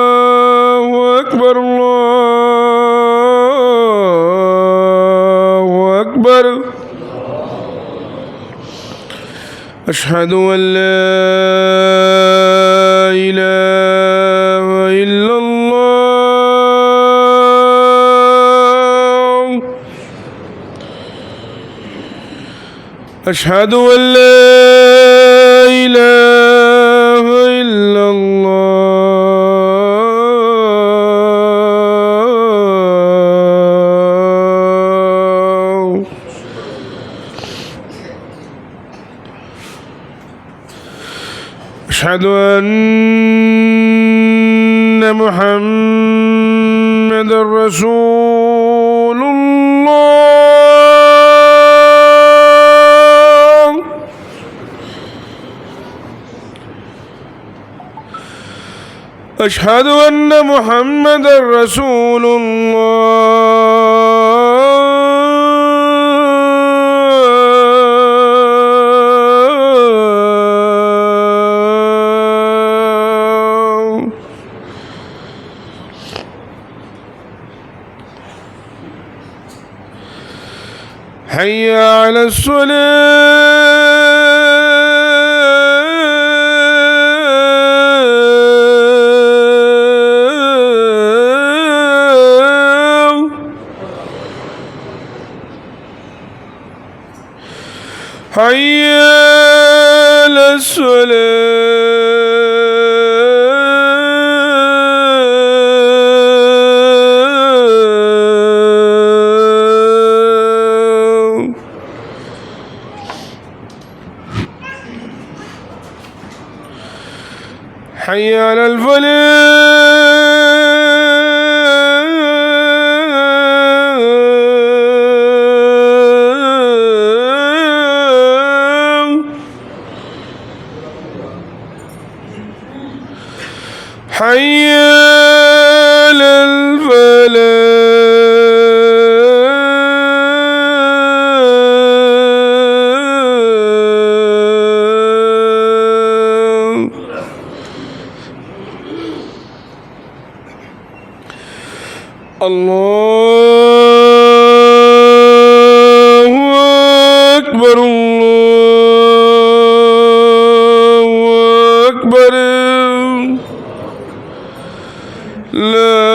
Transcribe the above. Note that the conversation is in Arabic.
الله أكبر الله أكبر أشهد أن لا إله إلا الله أشهد أن لا إله إلا الله أشهد أن محمد رسول الله أشهد أن محمد رسول الله حي على الصلاة حي على الصلاة حي على الفلاح حي على الفلاح الله أكبر الله أكبر لا